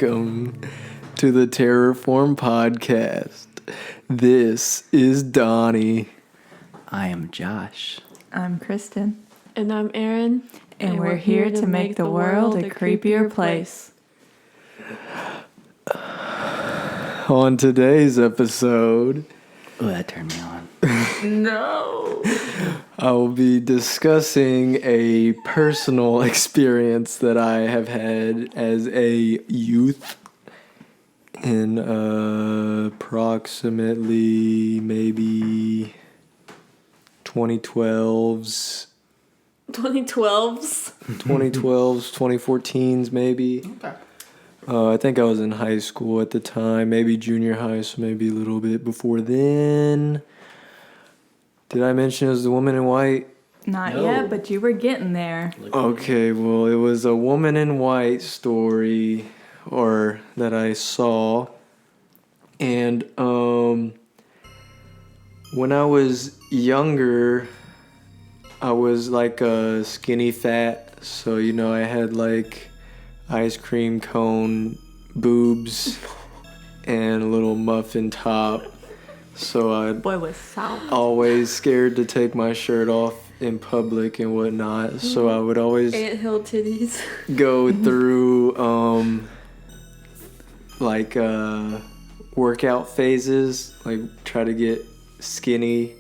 welcome to the Terrorform podcast. This is Donnie. I am Josh. I'm Kristin. And I'm Erin. And we're here to make the world a creepier place. On today's episode, Oh, that turned me on. No. I will be discussing a personal experience that I have had as a youth in approximately maybe 2012s, 2014s maybe. Okay. I think I was in high school at the time, maybe junior high, so maybe a little bit before then. Did I mention it was the woman in white? Not No. yet, but you were getting there. Okay, well, it was a woman in white story, or that I saw. And when I was younger, I was like a skinny fat, so I had like ice cream cone boobs and a little muffin top. So I'd Boy was soft. always scared to take my shirt off in public and whatnot. So I would always Anthill titties. go through workout phases, like try to get skinny.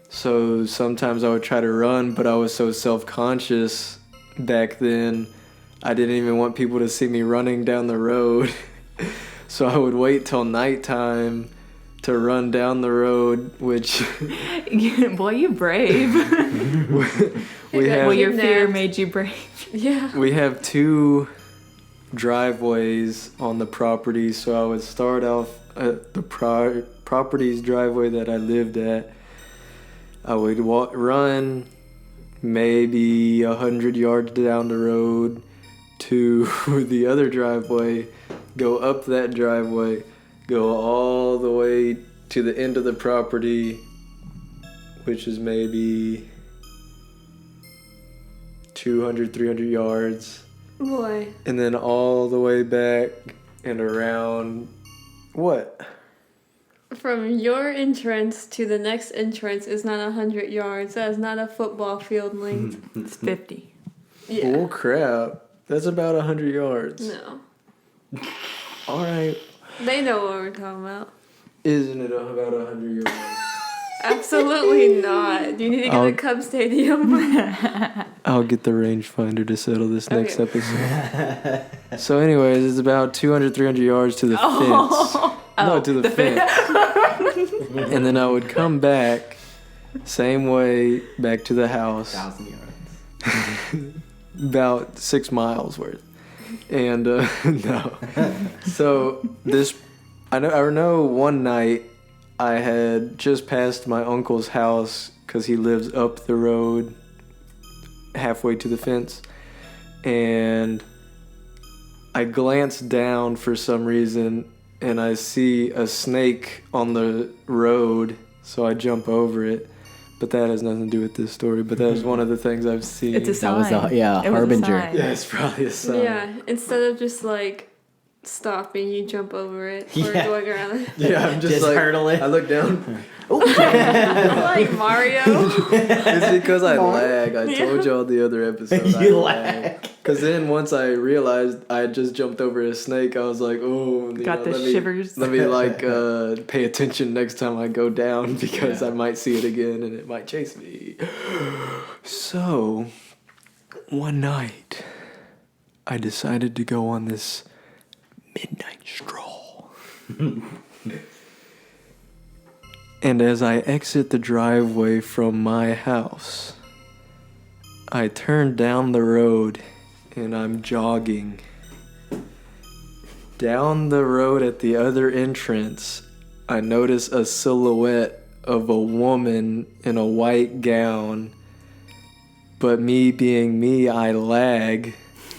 So sometimes I would try to run, but I was so self-conscious back then, I didn't even want people to see me running down the road. So I would wait till nighttime to run down the road, which Boy, you brave. we have Well, your Kidnapped. fear made you brave. Yeah. we have two driveways on the property, so I would start off at the property's driveway that I lived at. I would run maybe 100 yards down the road to the other driveway, go up that driveway, go all the way to the end of the property, which is maybe 200, 300 yards, Boy. and then all the way back and around. What? From your entrance to the next entrance is not 100 yards. That is not a football field length. It's 50. Yeah. Oh crap. That's about 100 yards. No. Alright. They know what we're talking about. Isn't it about 100 yards? Absolutely not. You need to go to Cub Stadium. I'll get the rangefinder to settle this next Okay. episode. So anyways, it's about 200, 300 yards to the fence. No, to the fence. And then I would come back, same way, back to the house. 1,000 yards. About 6 miles worth. And no. So I know one night I had just passed my uncle's house because he lives up the road halfway to the fence, and I glanced down for some reason and I see a snake on the road, so I jump over it. But that has nothing to do with this story. But that is one of the things I've seen. It's a sign. That was a harbinger. sign. Yeah, it's probably a sign. Yeah. Instead of just like stopping, you jump over it or Yeah. going around it. Yeah, I'm just like, hurdle it. I look down. Like Mario. It's because I lag. I Yeah. told y'all the other episode. You lag. Because then once I realized I had just jumped over a snake, I was like, oh, Got the shivers. Let me pay attention next time I go down because I might see it again and it might chase me. So, one night, I decided to go on this midnight stroll. And as I exit the driveway from my house, I turn down the road and I'm jogging. Down the road at the other entrance, I notice a silhouette of a woman in a white gown. But me being me, I lag.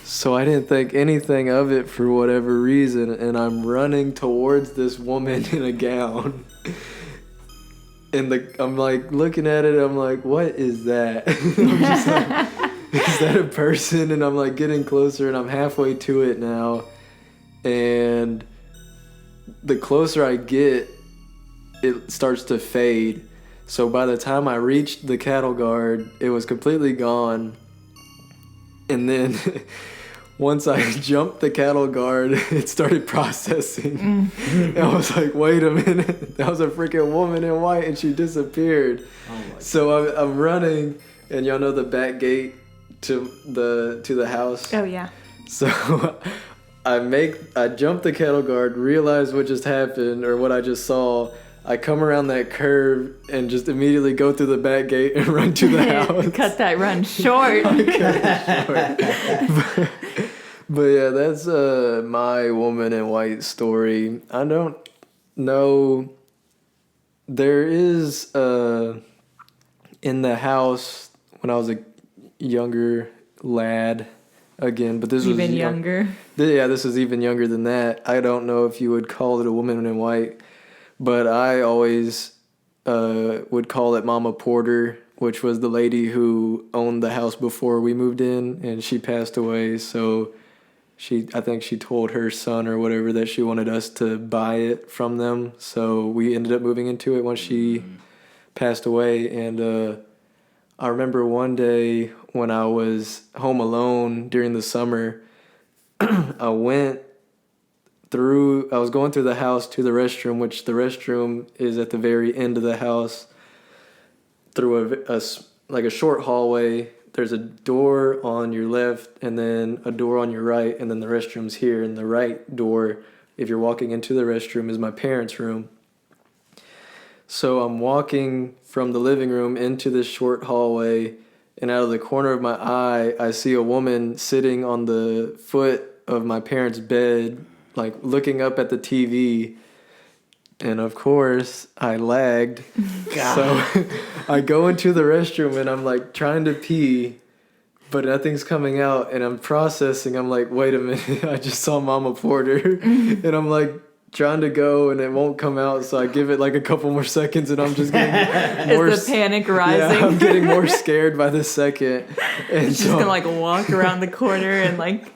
So I didn't think anything of it for whatever reason, and I'm running towards this woman in a gown. And I'm like looking at it, I'm like, what is that? I'm just like, is that a person? And I'm like getting closer and I'm halfway to it now. and the closer I get, it starts to fade. So by the time I reached the cattle guard, it was completely gone. And then once I jumped the cattle guard, it started processing. And I was like, wait a minute, that was a freaking woman in white, and she disappeared. So I'm running, and y'all know the back gate to the house. Oh yeah. So I jump the cattle guard, realize what just happened or what I just saw. I come around that curve and just immediately go through the back gate and run to the house. Cut that run short. But yeah, that's my woman in white story. I don't know. There is in the house when I was a younger lad again, but this was even younger. Yeah, this was even younger than that. I don't know if you would call it a woman in white, but I always would call it Mama Porter, which was the lady who owned the house before we moved in, and she passed away. So I think she told her son or whatever that she wanted us to buy it from them. So we ended up moving into it once she passed away. And I remember one day when I was home alone during the summer, I was going through the house to the restroom, which the restroom is at the very end of the house, through a short hallway. There's a door on your left and then a door on your right, and then the restroom's here. And the right door, if you're walking into the restroom, is my parents' room. So I'm walking from the living room into this short hallway, and out of the corner of my eye, I see a woman sitting on the foot of my parents' bed, like looking up at the TV. And of course, I lagged. So I go into the restroom and I'm like trying to pee, but nothing's coming out. And I'm processing. I'm like, wait a minute, I just saw Mama Porter. And I'm like trying to go and it won't come out. So I give it like a couple more seconds and I'm just getting more. Is the panic rising? Yeah, I'm getting more scared by the second. And She's gonna like walk around the corner and like.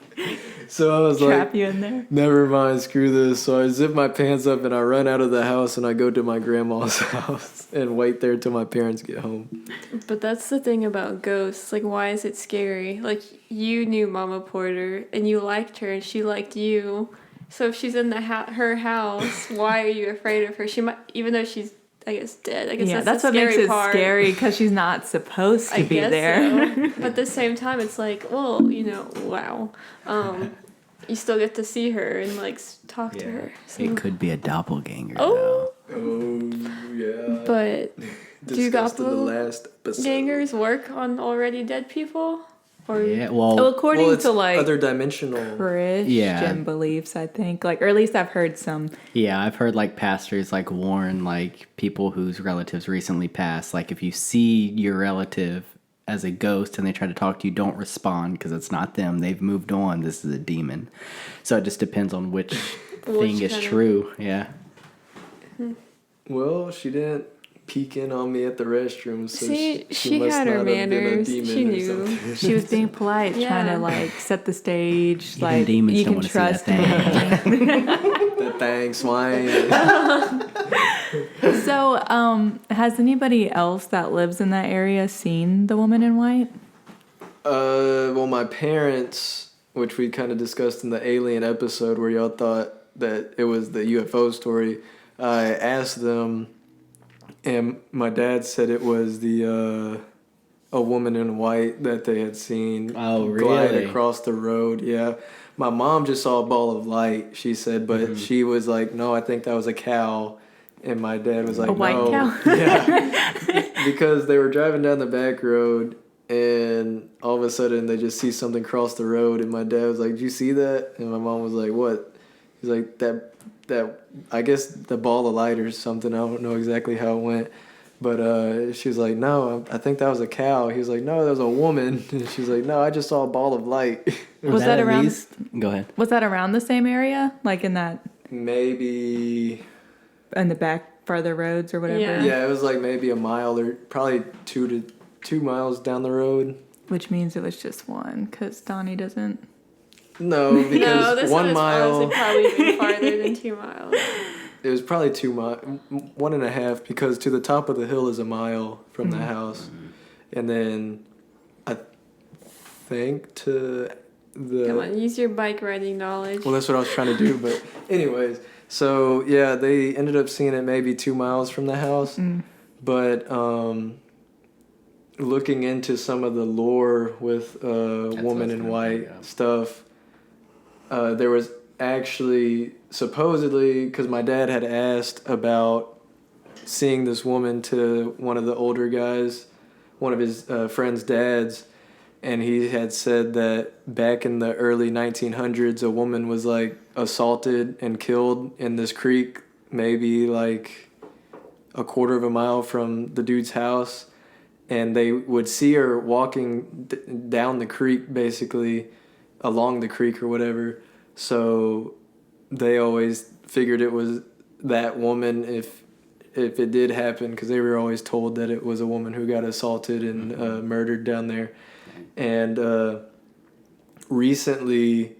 So I was trap you in there. Never mind, screw this. So I zip my pants up and I run out of the house and I go to my grandma's house and wait there till my parents get home. But that's the thing about ghosts. Like, why is it scary? Like, you knew Mama Porter and you liked her and she liked you. So if she's in her house, why are you afraid of her? She might, even though she's, I guess, dead. I guess that's what the makes it part. scary, because she's not supposed to be there. So. But at the same time, it's like, well, wow. You still get to see her and like talk to her. So. It could be a doppelganger. Oh, yeah. But do doppelgangers work on already dead people? Or according to like other dimensional Christian beliefs, I think, like, or at least I've heard some. Yeah, I've heard like pastors like warn like people whose relatives recently passed. Like if you see your relative as a ghost and they try to talk to you, don't respond because it's not them. They've moved on. This is a demon. So it just depends on which thing is true. Yeah. Well, she didn't peek in on me at the restroom, so she must had not her have been a manners. demon She or knew. something. She was being polite, trying to like set the stage. Even like demons you don't can want to trust see that me. That thing swine. So, has anybody else that lives in that area seen the woman in white? Well, my parents, which we kind of discussed in the alien episode where y'all thought that it was the UFO story, I asked them, and my dad said it was a woman in white that they had seen glide across the road. Yeah. My mom just saw a ball of light, she said, but she was like, no, I think that was a cow. And my dad was like, a white cow? Yeah. Because they were driving down the back road and all of a sudden they just see something cross the road. And my dad was like, did you see that? And my mom was like, what? He's like, that I guess the ball of light or something. I don't know exactly how it went. But she was like, no, I think that was a cow. He was like, no, that was a woman. And she was like, no, I just saw a ball of light. Was that around? Go ahead. Was that around the same area? Like in that? Maybe. In the back farther roads or whatever? Yeah, it was like maybe a mile or probably 2 miles down the road. Which means it was just one, because Donnie doesn't No, because No, this 1 one is mile. honestly probably even farther than 2 miles. It was probably 2 miles, 1.5, because to the top of the hill is a mile from the house, and then I think to the. Come on, use your bike riding knowledge. Well, that's what I was trying to do, but anyways, so yeah, they ended up seeing it maybe 2 miles from the house, but looking into some of the lore with Woman in White stuff, there was actually supposedly, because my dad had asked about seeing this woman to one of the older guys, one of his friend's dads, and he had said that back in the early 1900s a woman was like assaulted and killed in this creek, maybe like a quarter of a mile from the dude's house, and they would see her walking down the creek, basically along the creek or whatever. So they always figured it was that woman if it did happen, because they were always told that it was a woman who got assaulted and murdered down there. And recently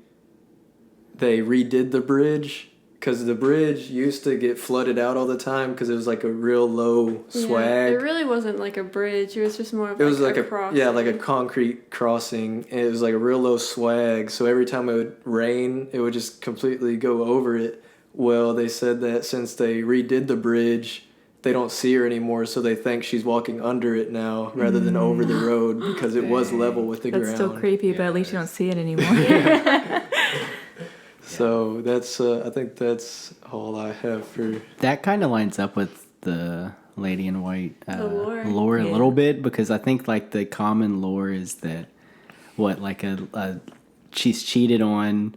they redid the bridge, because the bridge used to get flooded out all the time because it was like a real low swag. Yeah, it really wasn't like a bridge. It was just more of It was like a crossing. yeah, like a concrete crossing, and it was like a real low swag. So every time it would rain, it would just completely go over it. Well, they said that since they redid the bridge, they don't see her anymore, so they think she's walking under it now rather than over the road, because it was level with the ground. That's still creepy, but at least you don't see it anymore. So that's I think that's all I have for That kind of lines up with the Lady in White The lore. a little bit, because I think like the common lore is that she's cheated on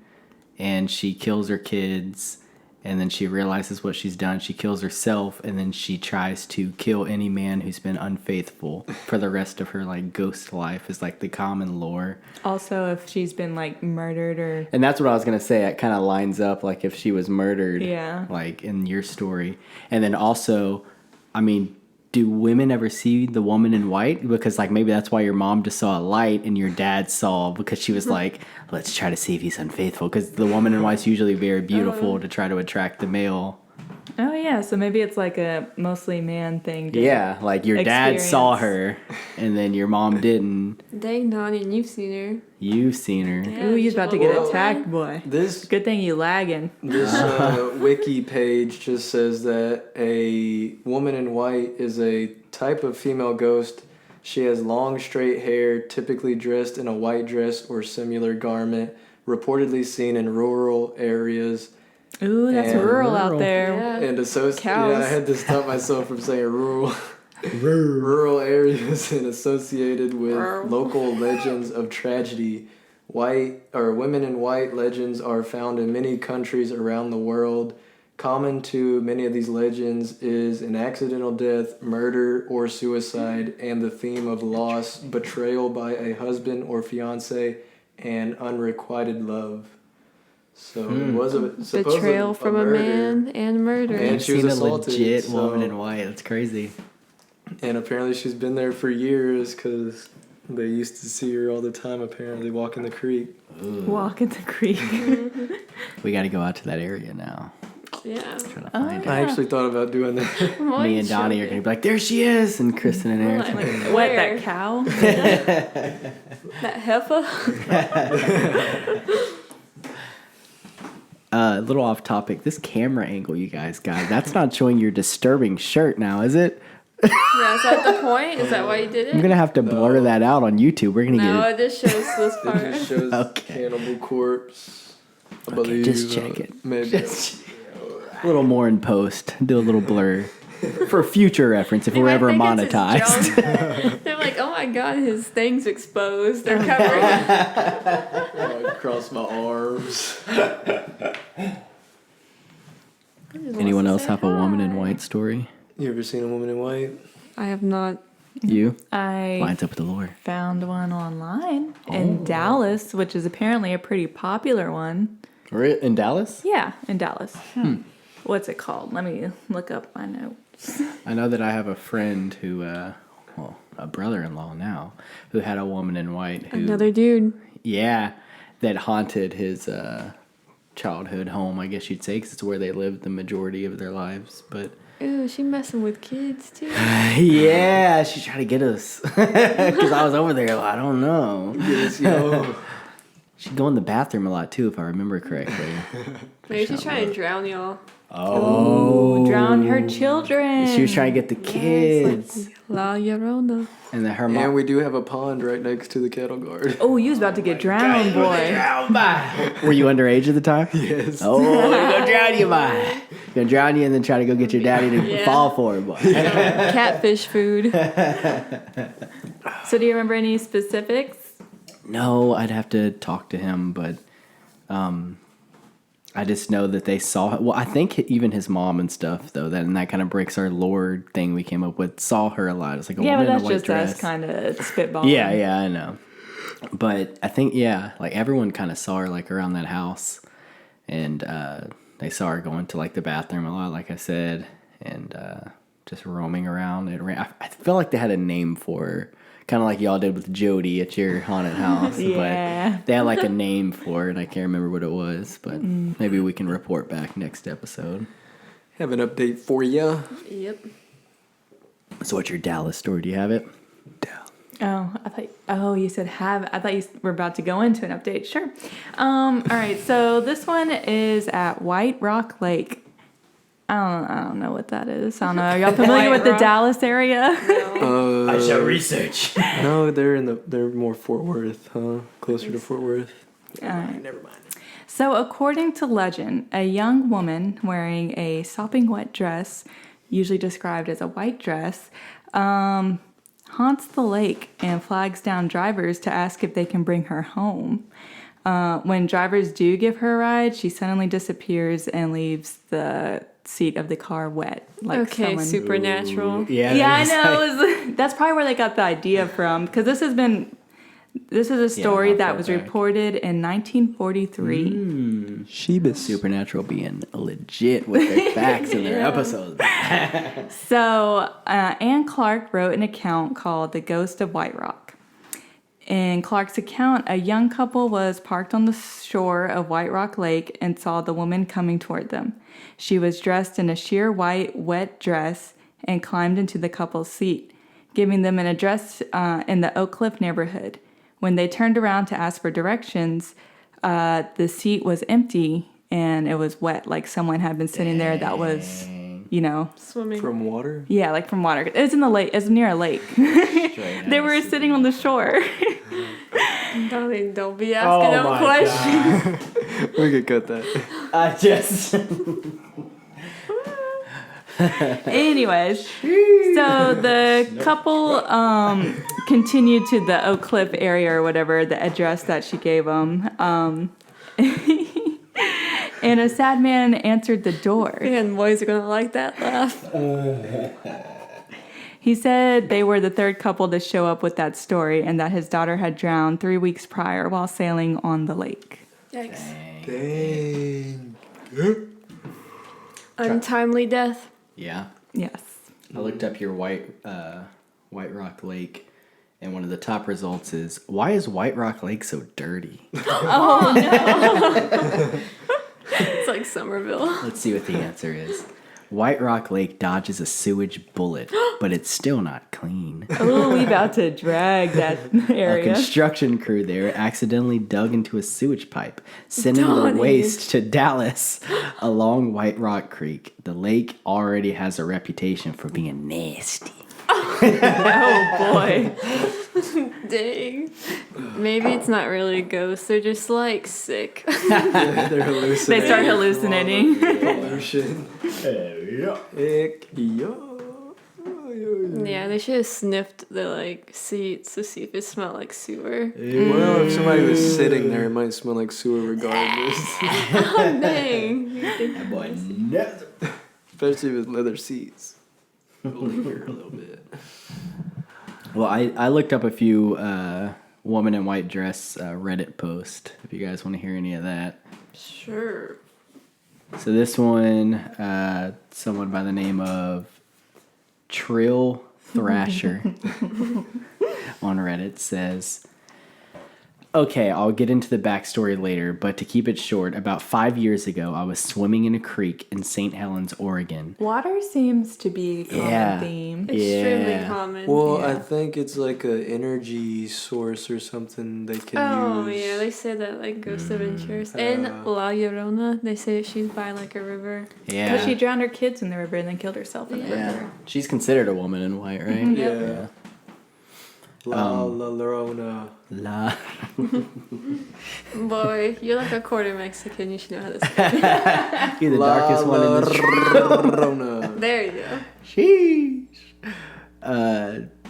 and she kills her kids, and then she realizes what she's done. She kills herself, and then she tries to kill any man who's been unfaithful for the rest of her like ghost life, is like the common lore. Also, if she's been like murdered or And that's what I was going to say. It kind of lines up like if she was murdered, Yeah. like in your story. And then also, I mean, do women ever see the woman in white? Because like maybe that's why your mom just saw a light and your dad saw, because she was like, let's try to see if he's unfaithful. Because the woman in white's usually very beautiful to try to attract the male. oh yeah, so maybe it's like a mostly man thing. Yeah, like your dad saw experience. her and then your mom didn't. Dang, Donnie, and you've seen her. You've seen her. Yeah, Ooh, you're about to get Whoa. attacked, boy. this. Good thing you lagging. This wiki page just says that a woman in white is a type of female ghost. She has long, straight hair, typically dressed in a white dress or similar garment, reportedly seen in rural areas. Ooh, that's And rural out rural. there. Yeah. And Cows. I had to stop myself from saying rural. Rural areas and associated with Rural. local legends of tragedy. Women in white legends are found in many countries around the world. Common to many of these legends is an accidental death, murder, or suicide, and the theme of loss, betrayal by a husband or fiance, and unrequited love. So it was Betrayal from a murder. man and murder. And You've she was seen a assaulted, legit so- woman in white. That's crazy. And apparently she's been there for years, because they used to see her all the time, apparently, walking the creek. Walk in the creek. We got to go out to that area now. Yeah. Try to find her. I actually thought about doing that. Me and Donnie are going to be like, there she is. And Kristin and Aaron. Like, What, where? that cow? That heifer? A little off topic. This camera angle you guys got, that's not showing your disturbing shirt now, is it? Yeah, is that the point? Is that why you did I'm it? going to have to blur that out on YouTube. We're going to No, get it just shows this It part. just shows Okay. Cannibal Corpse. I Okay, believe. just check it. Maybe. Just a little more in post. Do a little blur. For future reference if They we're might ever think it's his monetized. junk. They're like, oh my god, his thing's exposed. They're covering it. I cross my arms. Anyone else have a woman in white story? You ever seen a woman in white? I have not. You? I Lines up with the lore. found one online in Dallas, which is apparently a pretty popular one. In Dallas? Yeah, in Dallas. What's it called? Let me look up my notes. I know that I have a friend who, a brother-in-law now, who had a woman in white who... Another dude. Yeah. that haunted his childhood home, I guess you'd say, because it's where they lived the majority of their lives. But Ew, she messing with kids too. yeah, she tried to get us because I was over there. I don't know. Yes, yo. She'd go in the bathroom a lot too, if I remember correctly. Maybe she's trying to drown y'all. Oh, Drown her children. she was trying to get the kids, La Llorona. and then her mom. And we do have a pond right next to the cattle guard. Oh, you was about to get drowned, boy. Were you underage at the time? Yes. Oh, they're gonna drown you, boy. Gonna drown you and then try to go get your daddy to Yeah. fall for it, boy. Catfish food. So do you remember any specifics? No, I'd have to talk to him, but I just know that they saw. Well, I think even his mom and stuff, though, that kind of breaks our lore thing we came up with. Saw her a lot. It's like a Yeah, woman but in a that's white just dress. us kind of spitballing. Yeah, I know. But I think like everyone kind of saw her like around that house, and they saw her going to like the bathroom a lot, like I said, and just roaming around. I feel like they had a name for her. Kind of like y'all did with Jody at your haunted house. Yeah. But they had like a name for it. I can't remember what it was, but maybe we can report back next episode. Have an update for ya. Yep. So what's your Dallas story? Do you have it? You said have. I thought you were about to go into an update. Sure. All right. So this one is at White Rock Lake. I don't know what that is. I don't know. Are y'all familiar with the Dallas area? I shall research. No, they're more Fort Worth, huh? Closer to Fort Worth. Never mind. So according to legend, a young woman wearing a sopping wet dress, usually described as a white dress, haunts the lake and flags down drivers to ask if they can bring her home. When drivers do give her a ride, she suddenly disappears and leaves the seat of the car wet. Like Okay, someone... supernatural. Yeah, I know. That's probably where they got the idea from, because this is a story that was reported in 1943. Shebus. Supernatural being legit with their facts in their episodes. So Anne Clark wrote an account called The Ghost of White Rock. In Clark's account, a young couple was parked on the shore of White Rock Lake and saw the woman coming toward them. She was dressed in a sheer white, wet dress and climbed into the couple's seat, giving them an address in the Oak Cliff neighborhood. When they turned around to ask for directions, the seat was empty and it was wet, like someone had been sitting there that was, Swimming. From water? yeah, like from water. It was in the lake. It was near a lake. They were sitting on the shore. Donnie, don't be asking them questions. We could cut that. I just... Anyways, so the couple continued to the Oak Cliff area or whatever, the address that she gave them. And a sad man answered the door. Man, boys are gonna like that laugh. He said they were the third couple to show up with that story and that his daughter had drowned 3 weeks prior while sailing on the lake. Yikes. Dang. Untimely death. Yeah. Yes. I looked up your White Rock Lake, and one of the top results is, why is White Rock Lake so dirty? It's like Somerville. Let's see what the answer is. White Rock Lake dodges a sewage bullet, but it's still not clean. Oh, we about to drag that A area. construction crew there accidentally dug into a sewage pipe, sending Donnie. the waste to Dallas along White Rock Creek. The lake already has a reputation for being nasty. Oh, boy. Dang. Maybe it's not really a ghost. They're just like sick. They're hallucinating. They start hallucinating. Pollution. Ick, yo. Yeah, they should have sniffed the like seats to see if it smelled like sewer. Well, if somebody was sitting there, it might smell like sewer regardless. Oh dang. That boy nuts. Especially with leather seats. Only here a little bit. Well, I looked up a few woman in white dress Reddit post, if you guys want to hear any of that. Sure. So this one, someone by the name of Trill Thrasher on Reddit says, Okay, I'll get into the backstory later, but to keep it short, about 5 years ago, I was swimming in a creek in St. Helens, Oregon. Water seems to be a common theme. Extremely common. Well, Yeah. I think it's like an energy source or something they can Oh, use. yeah, they say that, like, ghost adventures. And La Llorona, they say she's by, like, a river. Yeah. Because she drowned her kids in the river and then killed herself in the river. She's considered a woman in white, right? Yeah. La Llorona. La. Boy, you're like a quarter Mexican. You should know how to say You're the darkest one in this. Llorona. it. There you go. Sheesh.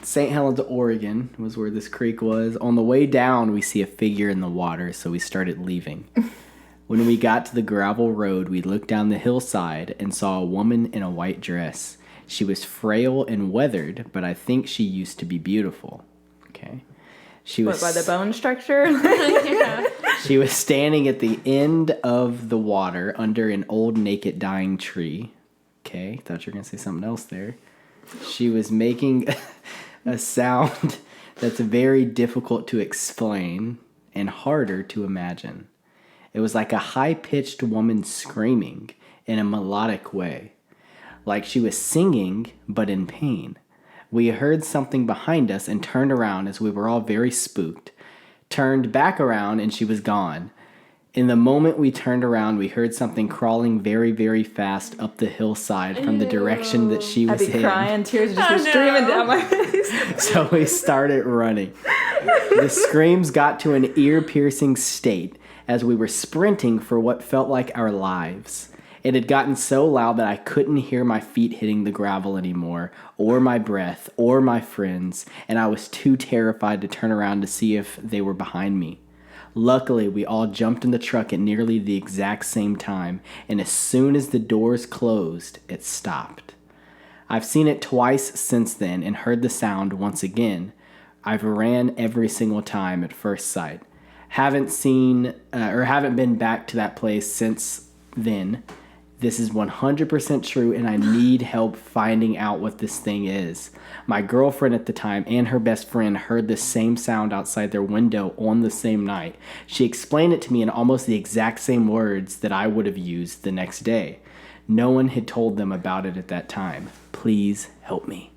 St. Helens, Oregon was where this creek was. On the way down, we see a figure in the water, so we started leaving. When we got to the gravel road, we looked down the hillside and saw a woman in a white dress. She was frail and weathered, but I think she used to be beautiful. Okay. She was What, by the bone structure? Yeah. She was standing at the end of the water under an old naked dying tree. Okay, thought you were going to say something else there. She was making a sound that's very difficult to explain and harder to imagine. It was like a high-pitched woman screaming in a melodic way. Like she was singing, but in pain. We heard something behind us and turned around as we were all very spooked. Turned back around and she was gone. In the moment we turned around, we heard something crawling very, very fast up the hillside from the direction that she I'd was be in. crying, tears just be streaming down my face. So we started running. The screams got to an ear-piercing state as we were sprinting for what felt like our lives. It had gotten so loud that I couldn't hear my feet hitting the gravel anymore, or my breath, or my friends, and I was too terrified to turn around to see if they were behind me. Luckily, we all jumped in the truck at nearly the exact same time, and as soon as the doors closed, it stopped. I've seen it twice since then and heard the sound once again. I've ran every single time at first sight. Haven't been back to that place since then. This is 100% true, and I need help finding out what this thing is. My girlfriend at the time and her best friend heard the same sound outside their window on the same night. She explained it to me in almost the exact same words that I would have used the next day. No one had told them about it at that time. Please help me.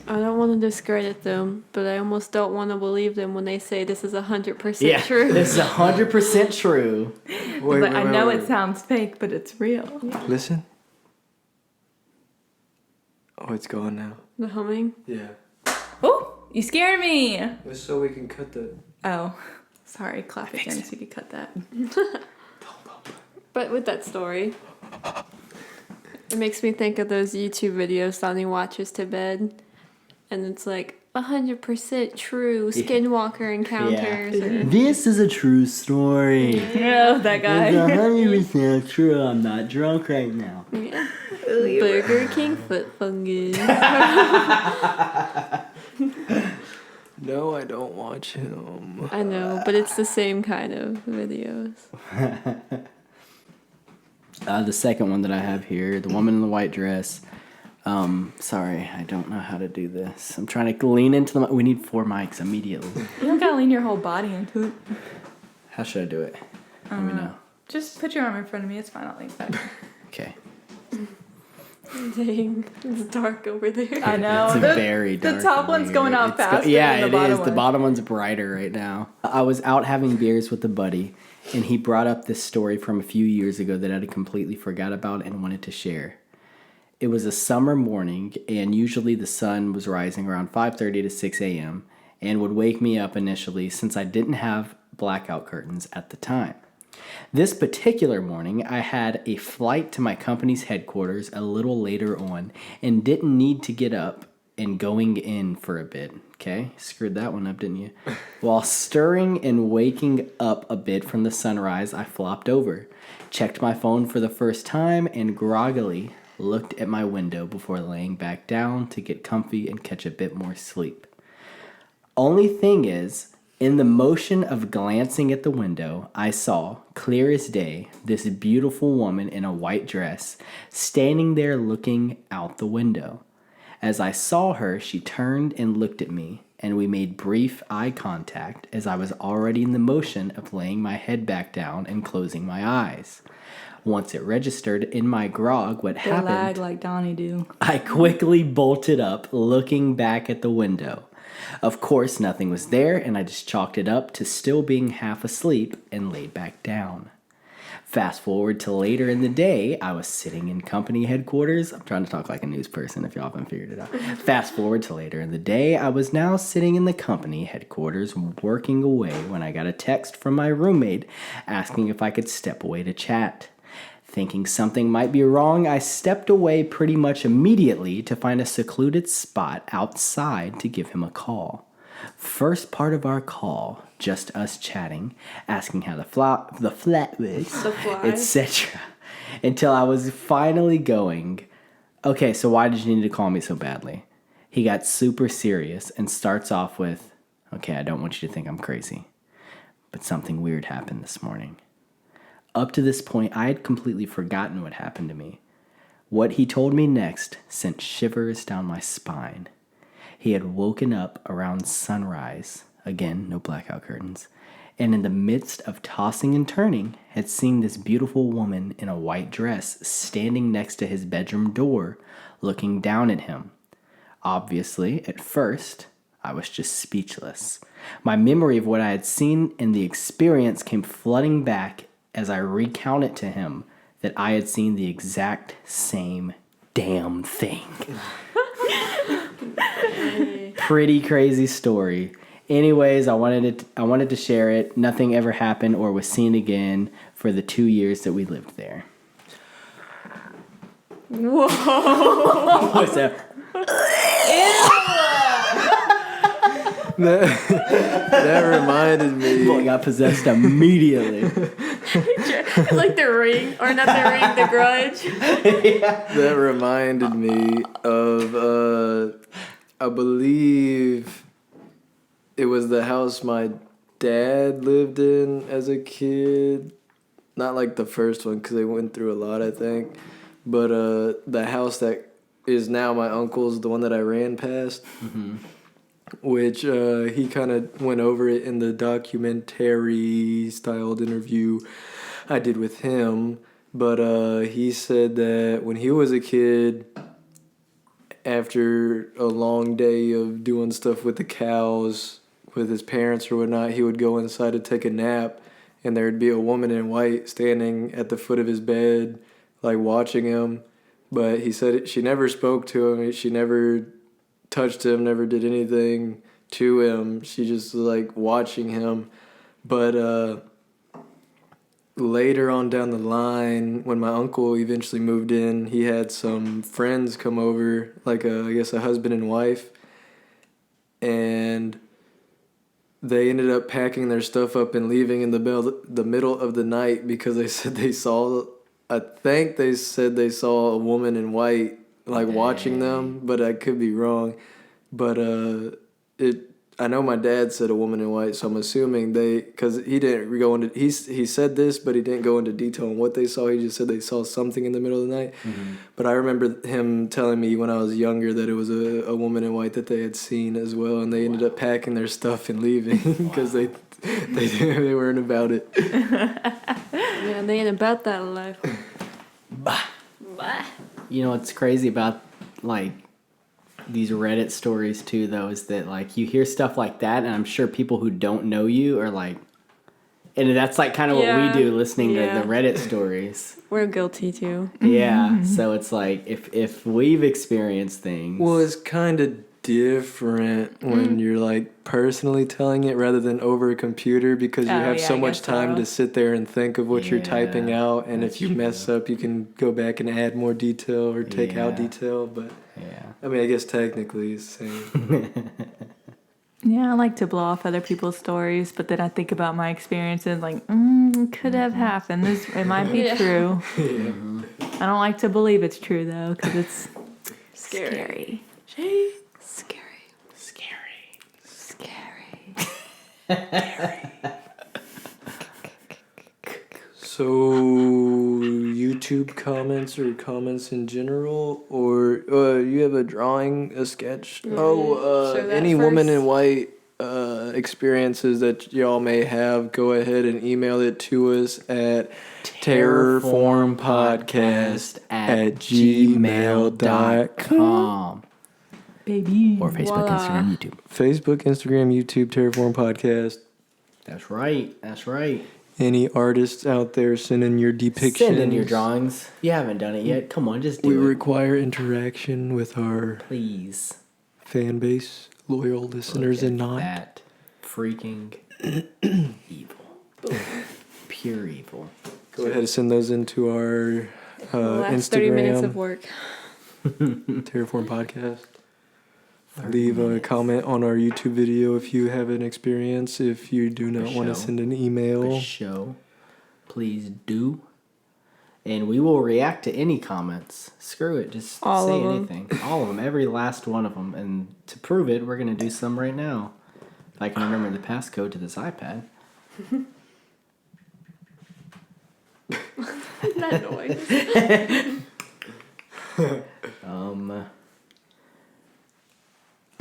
I don't want to discredit them, but I almost don't want to believe them when they say this is 100% true. This is 100% true. Wait, But I know it sounds fake, but it's real. Listen. Oh, it's gone now. The humming. Yeah. Oh, you scared me. Just so we can cut the... Oh, sorry. Clap again so you could cut that. But with that story, it makes me think of those YouTube videos Donnie watches to bed. And it's like 100% true skinwalker encounters. Yeah. This is a true story. Yeah, that guy. It's 100% true. I'm not drunk right now. Yeah. Burger King foot fungus. No, I don't watch him. I know, but it's the same kind of videos. The second one that I have here, the woman in the white dress. Sorry, I don't know how to do this. I'm trying to lean into the... We need 4 mics immediately. You don't gotta lean your whole body into it. How should I do it? Let me know. Just put your arm in front of me. It's fine. I'll lean back. Okay. Dang, it's dark over there. I know. It's very dark. The top over one's here. going out It's faster yeah, than the bottom it is. one. The bottom one's brighter right now. I was out having beers with a buddy, and he brought up this story from a few years ago that I had completely forgot about and wanted to share. It was a summer morning, and usually the sun was rising around 5:30 to 6 a.m. and would wake me up initially since I didn't have blackout curtains at the time. This particular morning, I had a flight to my company's headquarters a little later on and didn't need to get up and going in for a bit. Okay, screwed that one up, didn't you? While stirring and waking up a bit from the sunrise, I flopped over, checked my phone for the first time, and groggily looked at my window before laying back down to get comfy and catch a bit more sleep. Only thing is, in the motion of glancing at the window, I saw, clear as day, this beautiful woman in a white dress standing there looking out the window. As I saw her, she turned and looked at me, and we made brief eye contact as I was already in the motion of laying my head back down and closing my eyes. Once it registered in my grog what They happened, lag like Donnie do. I quickly bolted up, looking back at the window. Of course, nothing was there, and I just chalked it up to still being half asleep and laid back down. Fast forward to later in the day, I was sitting in company headquarters. I'm trying to talk like a news person if y'all haven't figured it out. Fast forward to later in the day, I was now sitting in the company headquarters working away when I got a text from my roommate asking if I could step away to chat. Thinking something might be wrong, I stepped away pretty much immediately to find a secluded spot outside to give him a call. First part of our call, just us chatting, asking how the flat was, The fly. etc. Until I was finally going, okay, so why did you need to call me so badly? He got super serious and starts off with, okay, I don't want you to think I'm crazy, but something weird happened this morning. Up to this point, I had completely forgotten what happened to me. What he told me next sent shivers down my spine. He had woken up around sunrise, again, no blackout curtains, and in the midst of tossing and turning, had seen this beautiful woman in a white dress standing next to his bedroom door, looking down at him. Obviously, at first, I was just speechless. My memory of what I had seen and the experience came flooding back as I recounted to him that I had seen the exact same damn thing. Pretty crazy story. Anyways, I wanted to share it. Nothing ever happened or was seen again for the 2 years that we lived there. Whoa. What's that? That reminded me. Boy, got possessed immediately. Like the ring, or not the ring, the grudge. That reminded me of, I believe it was the house my dad lived in as a kid. Not like the first one, because they went through a lot, I think. But the house that is now my uncle's, the one that I ran past, which he kind of went over it in the documentary-styled interview I did with him. But he said that when he was a kid, after a long day of doing stuff with the cows, with his parents or whatnot, he would go inside to take a nap, and there'd be a woman in white standing at the foot of his bed, like watching him. But he said she never spoke to him. She never touched him, never did anything to him. She just was like watching him. But later on down the line, when my uncle eventually moved in, he had some friends come over, like I guess a husband and wife, and they ended up packing their stuff up and leaving in the middle of the night because they said they saw, I think they said they saw a woman in white, like watching them, but I could be wrong. But I know my dad said a woman in white, so I'm assuming because he didn't go into, he said this, but he didn't go into detail on what they saw. He just said they saw something in the middle of the night. Mm-hmm. But I remember him telling me when I was younger that it was a woman in white that they had seen as well, and they ended up packing their stuff and leaving because they weren't about it. Yeah, they ain't about that life. Bah. Bah. You know what's crazy about like these Reddit stories too, though, is that like you hear stuff like that, and I'm sure people who don't know you are like, and that's like kind of what we do listening to the Reddit stories. We're guilty too. Yeah, so it's like if we've experienced things. Well, it's kind of different when you're like personally telling it rather than over a computer, because you have so much time to sit there and think of what you're typing out, and if you mess up, you can go back and add more detail or take out detail. But I mean, I guess technically it's the same. Yeah, I like to blow off other people's stories, but then I think about my experiences like, could have happened. It might be true. I don't like to believe it's true, though, because it's scary. So, YouTube comments or comments in general, or you have a drawing, a sketch? Show that Any woman first. in white experiences that y'all may have, go ahead and email it to us at terrorformpodcast@gmail.com. Baby. Or Facebook, Voila. Instagram, YouTube. Facebook, Instagram, YouTube, Terrorform Podcast. That's right. That's right. Any artists out there, send in your depictions. Send in your drawings. You haven't done it yet. Come on, just do We it. require interaction with our Please. fan base, loyal listeners, and not. That freaking evil. Pure evil. Go ahead and send those into our The last 30 minutes of Instagram, work. Terrorform Podcast. Leave a comment on our YouTube video if you have an experience. If you do not want to show. send an email, Show. Please do. And we will react to any comments. Screw it. Just All say of 'em. anything. All of them. Every last one of them. And to prove it, we're going to do some right now. If I can remember the passcode to this iPad. That noise.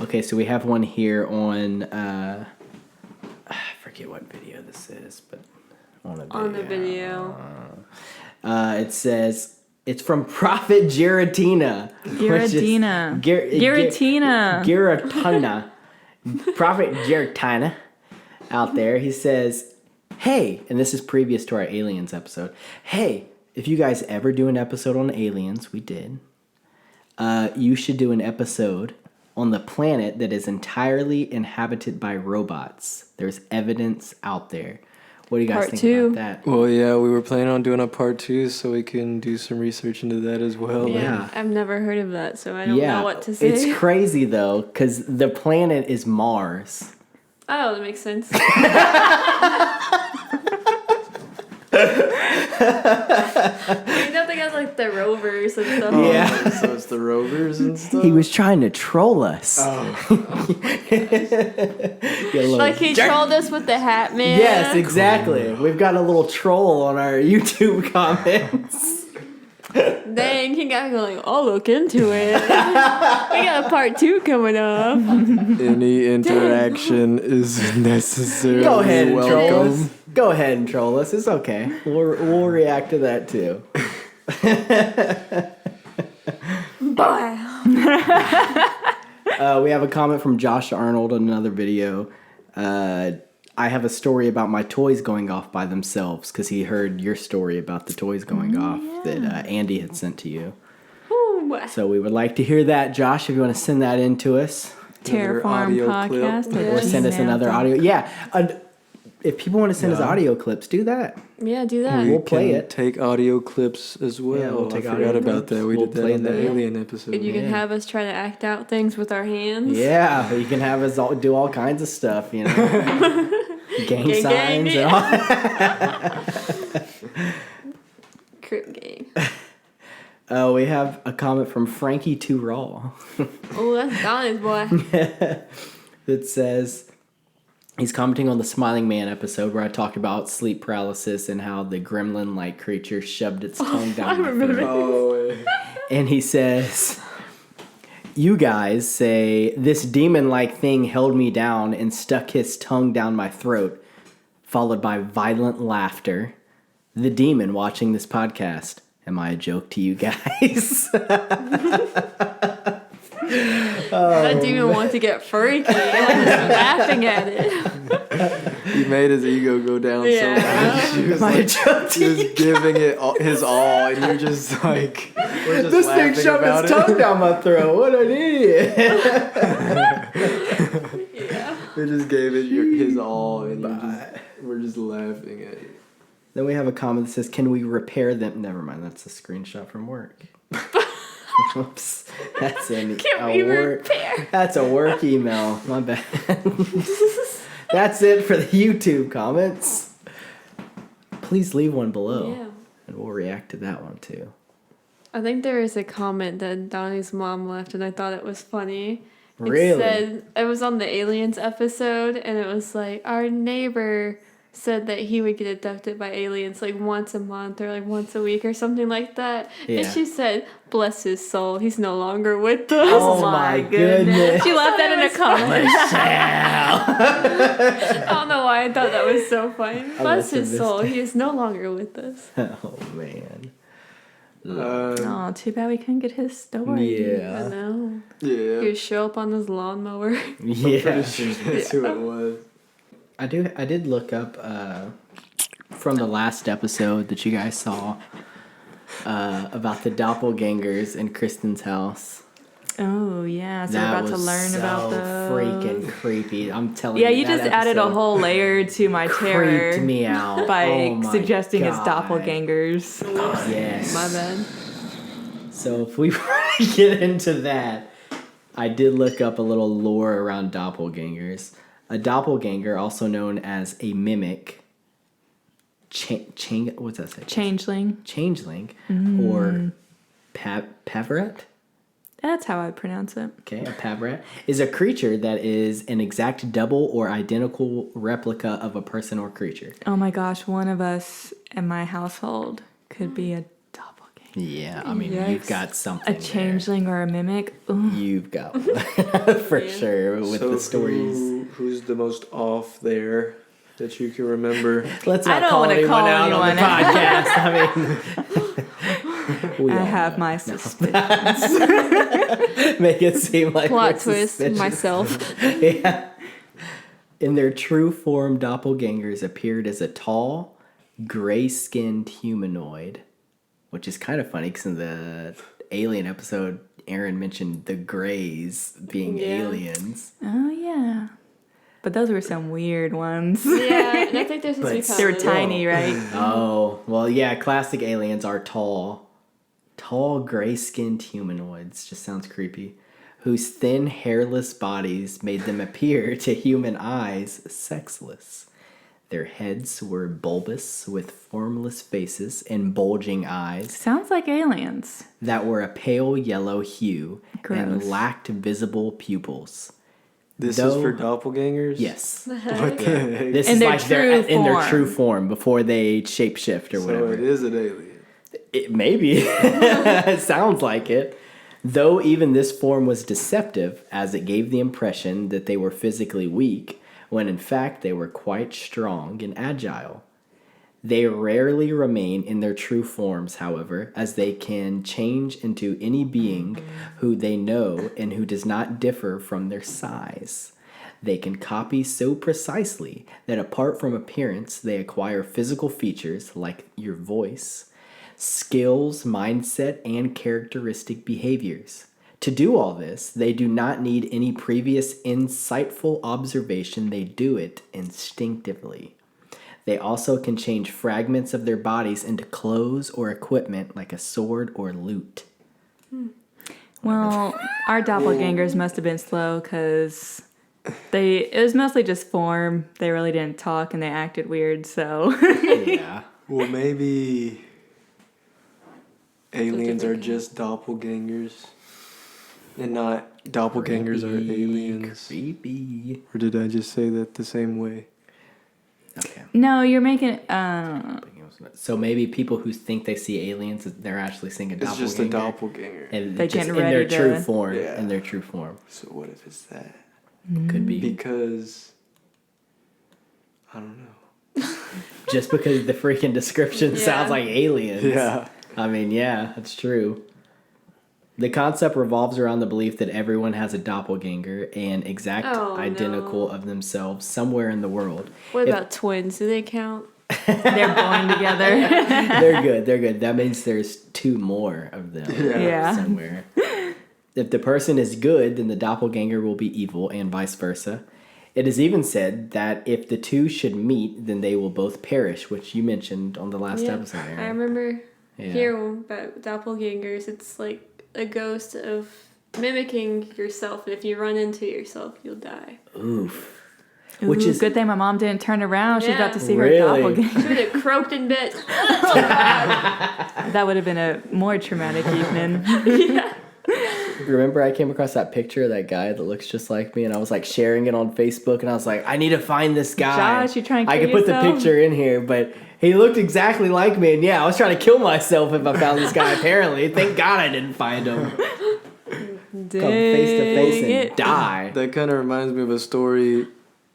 Okay, so we have one here on, I forget what video this is, but on a video. On the video. It says, it's from Prophet Giratina. Giratina. Giratina. Giratina. Prophet Giratina out there. He says, hey, and this is previous to our aliens episode. Hey, if you guys ever do an episode on aliens, we did, you should do an episode on the planet that is entirely inhabited by robots. There's evidence out there. What do you guys Part think 2. about that? well, yeah, we were planning on doing a part 2 so we can do some research into that as well. Yeah. I've never heard of that, so I don't know what to say. It's crazy though, because the planet is Mars. Oh, that makes sense. You don't think I was like the rovers and stuff? Yeah. So it's the rovers and stuff. He was trying to troll us. Oh, Like he trolled us with the hat man. Yes, exactly. We've got a little troll on our YouTube comments. Dang, he got me going, I'll look into it. We got a part 2 coming up. any interaction is necessary. Go ahead and troll welcome. us. Go ahead and troll us. It's okay. We'll react to that too. Bye. We have a comment from Josh Arnold on another video. I have a story about my toys going off by themselves because he heard your story about the toys going off that Andy had sent to you. Ooh. So we would like to hear that, Josh, if you want to send that in to us. Another Terraform audio clip. podcast. Or send us another audio. Yeah. If people want to send us audio clips, do that. Yeah, do that. We'll play can it. Take audio clips as well. Yeah, we'll take I audio forgot about clips. that. We We'll did that play in the that. alien episode. And you can have us try to act out things with our hands. Yeah, you can have us all do all kinds of stuff, you know. Gang Gang, signs gang, and all. Crip game. We have a comment from Frankie Too Raw. Oh, that's Donnie's boy. That says he's commenting on the Smiling Man episode where I talked about sleep paralysis and how the gremlin-like creature shoved its tongue down my throat. Oh, And he says, you guys say this demon-like thing held me down and stuck his tongue down my throat, followed by violent laughter. The demon watching this podcast. Am I a joke to you guys? That demon wants to get freaky. I'm just laughing at it. he made his ego go down Yeah. so much. He was Am I a like, joke to you just giving it his all, and you're just like, we're just This thing laughing shoved about its it. tongue down my throat. What an idiot. Yeah. They just gave it his all, and we're just laughing at it. Then we have a comment that says, can we repair them? Never mind, that's a screenshot from work. Oops. That's Can we repair? That's a work email. My bad. That's it for the YouTube comments. Please leave one below. Yeah. And we'll react to that one too. I think there is a comment that Donnie's mom left, and I thought it was funny. Really? It said, it was on the aliens episode, and it was like, our neighbor said that he would get abducted by aliens like once a month or like once a week or something like that. Yeah. And she said, bless his soul, he's no longer with us. Oh my goodness. She left that in a comment. I don't know why I thought that was so funny. Bless his missed soul, it. he is no longer with us. Oh man. Oh, too bad we couldn't get his story. I Yeah. know. Yeah. He would show up on his lawnmower. Yeah. Pretty sure that's who it was. I did look up from the last episode that you guys saw about the doppelgangers in Kristin's house. Oh, yeah. So That we're about to was learn about those. freaking creepy. I'm telling Yeah, you. you that just added a episode whole layer to my terror creeped me out by Oh my suggesting it's God. doppelgangers. Yes. My bad. So if we get into that, I did look up a little lore around doppelgangers. A doppelganger, also known as a mimic, what's that say? Changeling. Changeling, or pavret. That's how I pronounce it. Okay, a pavret is a creature that is an exact double or identical replica of a person or creature. Oh my gosh, one of us in my household could be a doppelganger. Yeah, I mean, Yikes. you've got something. A changeling or a mimic. Ooh. You've got one. For sure with So the stories. who's the most off there that you can remember? Let's I not don't call wanna anyone call out on the anyone out. podcast. I mean, we I all have know. my suspicions. Make it seem like Plot we're twist, suspicious. myself. Yeah. In their true form, doppelgangers appeared as a tall, gray-skinned humanoid, which is kind of funny because in the Alien episode, Aaron mentioned the Greys being Yeah. aliens. Oh, yeah. But those were some weird ones. Yeah, and I think there's But supposed to be They were kind tiny, right? Oh, well, yeah, classic aliens are tall, gray-skinned humanoids. Just sounds creepy. Whose thin, hairless bodies made them appear to human eyes sexless. Their heads were bulbous with formless faces and bulging eyes Sounds like aliens. that were a pale yellow hue and Gross. lacked visible pupils. This Though- is for doppelgangers? Yes. What the heck? This In is their like true in their form. true form before they shapeshift or So whatever. it is an alien. Maybe. It sounds like it. Though even this form was deceptive, as it gave the impression that they were physically weak, when in fact they were quite strong and agile. They rarely remain in their true forms, however, as they can change into any being who they know and who does not differ from their size. They can copy so precisely that apart from appearance, they acquire physical features like your voice, skills, mindset, and characteristic behaviors. To do all this, they do not need any previous insightful observation. They do it instinctively. They also can change fragments of their bodies into clothes or equipment like a sword or lute. Well, our doppelgangers must have been slow because it was mostly just form. They really didn't talk and they acted weird, so. Yeah. Well, maybe aliens are different just doppelgangers. And not doppelgangers are aliens. Creepy. Or did I just say that the same way? Okay. No, you're making. So maybe people who think they see aliens, they're actually seeing a It's doppelganger. just a doppelganger. And They're just getting in their ready true to- form. Yeah. In their true form. So what if it's that? Could be. Because I don't know. Just because the freaking description Yeah. sounds like aliens. Yeah. I mean, yeah, that's true. The concept revolves around the belief that everyone has a doppelganger, an exact identical no. of themselves somewhere in the world. What If- about twins? Do they count? They're born together. They're good. That means there's two more of them Yeah. somewhere. If the person is good, then the doppelganger will be evil, and vice versa. It is even said that if the two should meet, then they will both perish, which you mentioned on the last Yeah. episode, Aaron. I remember Yeah. hearing about doppelgangers. It's like a ghost of mimicking yourself, and if you run into yourself, you'll die. Oof. Ooh, Which is good thing my mom didn't turn around. She's about to see Really? her doppelganger. She would have croaked in bed. That would have been a more traumatic evening. Yeah. remember I came across that picture of that guy that looks just like me, and I was like sharing it on Facebook, and I was like, I need to find this guy. Josh, you trying to I kill could put the yourself? picture in here, but he looked exactly like me, and yeah, I was trying to kill myself if I found this guy. Apparently, thank God I didn't find him. Come face to face and die. That kind of reminds me of a story.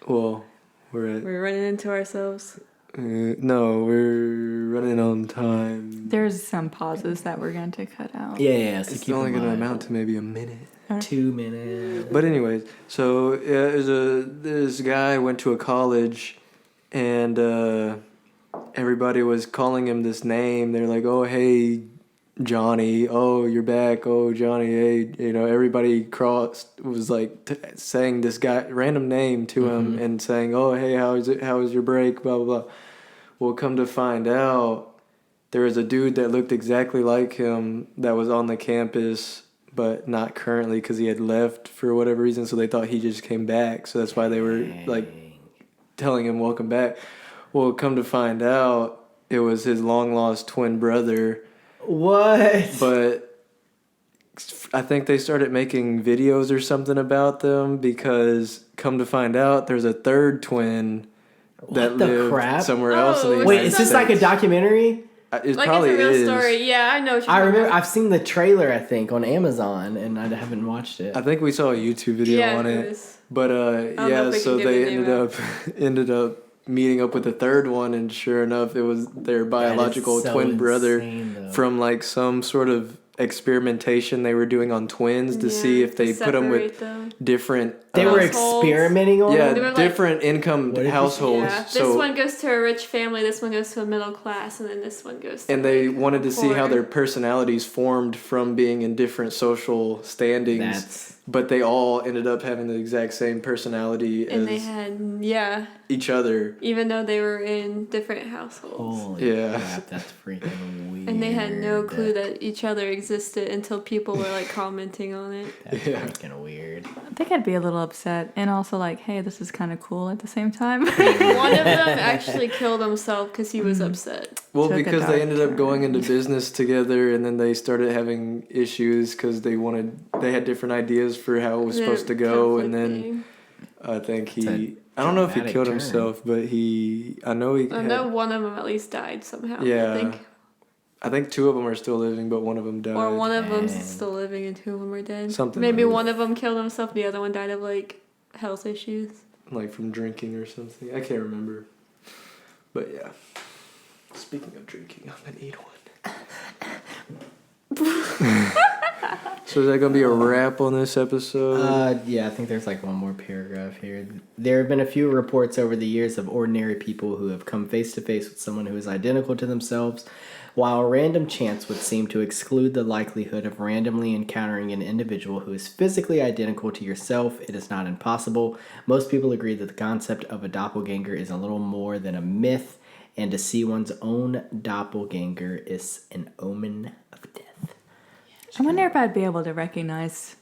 Well, We're running into ourselves. No, we're running on time. There's some pauses that we're going to cut out. Yeah, so It's keep only in going to mind. amount to maybe a minute. 2 minutes. But anyways, so this guy went to a college, and everybody was calling him this name. They're like, "Oh, hey, Johnny. Oh, you're back. Oh, Johnny. Hey." Everybody was like saying this guy random name to him and saying, "Oh, hey, how is it? How was your break? Blah blah blah." Well, come to find out, there was a dude that looked exactly like him that was on the campus, but not currently because he had left for whatever reason. So they thought he just came back. So that's why they were like telling him welcome back. Well, come to find out, it was his long lost twin brother. What? But I think they started making videos or something about them because come to find out, there's a third twin that What the lived crap? somewhere else in the Oh, Wait, United is this like a States. documentary? It Like probably it's a real is. story. Yeah, I know what you're I talking remember about. I've seen the trailer, I think, on Amazon, and I haven't watched it. I think we saw a YouTube video Yeah, on it it. was. But know yeah, if we so can give they the name ended up meeting up with the third one, and sure enough, it was their biological so twin brother insane, though. from like some sort of experimentation they were doing on twins to see if they put them with different. They were households. experimenting on Yeah, it? They were like- different income What did you- households. Yeah, this So one goes to a rich family, this one goes to a middle class, and then this one goes to and they like, wanted to see how poor. their personalities formed from being in different social standings. That's But they all ended up having the exact same personality And as they had, yeah, each other. even though they were in different households. holy Yeah. crap, that's freaking weird. And they had no clue that each other existed until people were like commenting on it. That's Yeah. freaking weird. I think I'd be a little upset and also like, hey, this is kind of cool at the same time. One of them actually killed himself because he was upset. Well, Took a because dark they ended up turn. going into business together, and then they started having issues because they had different ideas for how it was supposed to go, and then I think I don't know if he dramatic killed turn. himself, but I know I know one of them at least died somehow. Yeah. I think two of them are still living, but one of them died. Or one of them's Dang. still living and two of them are dead. Something Maybe like that. one of them killed himself, the other one died of like health issues. Like from drinking or something. I can't remember. But yeah. Speaking of drinking, I'm gonna eat one. So is that gonna be a wrap on this episode? Yeah, I think there's like one more paragraph here. There have been a few reports over the years of ordinary people who have come face to face with someone who is identical to themselves. While random chance would seem to exclude the likelihood of randomly encountering an individual who is physically identical to yourself, it is not impossible. Most people agree that the concept of a doppelganger is a little more than a myth, and to see one's own doppelganger is an omen of death. I wonder if I'd be able to recognize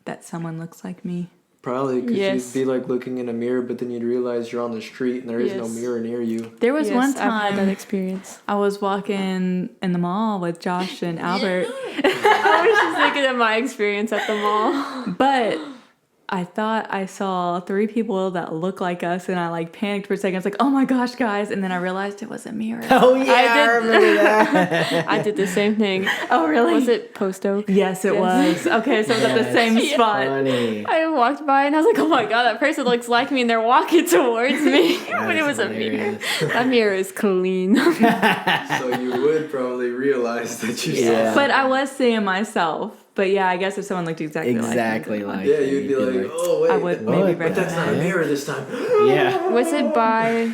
that someone looks like me. Probably, because Yes. you'd be like looking in a mirror, but then you'd realize you're on the street and there is no Yes. mirror near you. There was one I've had that time experience. I was walking in the mall with Josh and Albert, I was just thinking of my experience at the mall. but I thought I saw 3 people that look like us, and I like panicked for a second. I was like, "Oh my gosh, guys!" And then I realized it was a mirror. Oh yeah, I did- remember that. I did the same thing. Oh really? Was it Post Oak? Yes, it was. Okay, so it was at the That's same spot. Funny. I walked by and I was like, oh my god, that person looks like me, and they're walking towards me. But it is was a mirror. hilarious. That mirror is clean. So you would probably realize that you Yeah. But I was seeing myself. But yeah, I guess if someone looked exactly Exactly like me, like Yeah, you'd be like, oh wait, I would What? maybe But but that's not a recognize. mirror this time. Yeah. Was it by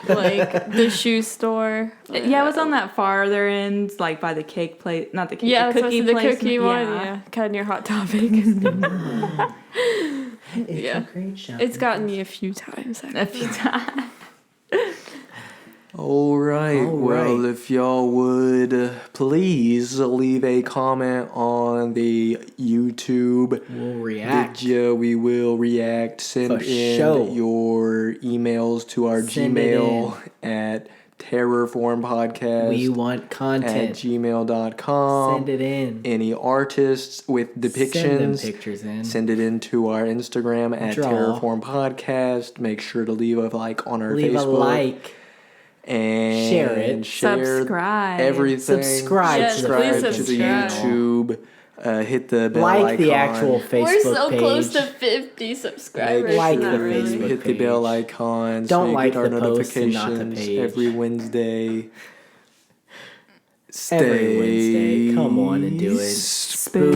like the shoe store? Yeah, it was on that farther end, like by the cake place, not the cake, Yeah, the cookie the place. cookie one. Yeah, kind of near Hot Topic. Yeah. It's gotten me a few times. A few times. All right. All Well, right. if y'all would please leave a comment on the YouTube. We'll react. Video, we will react. Send For in sure. your emails to our Send it Gmail at Terrorform Podcast. We want at content. gmail.com. Send it in. Any artists with depictions, Send them pictures in. send it into our Instagram at Draw. Terrorform Podcast. Make sure to leave a like on our Leave Facebook. a like. And Share it. share Subscribe. everything. Subscribe Yes, to the please Subscribe to the subscribe. YouTube. Hit the bell Like icon. the actual Facebook We're so page. close to 50 subscribers. Like not the really. Facebook Hit the page. bell icon. Don't so you like get our the post and not the notifications page. every Wednesday. Every Wednesday. Come on and do it. Spooky.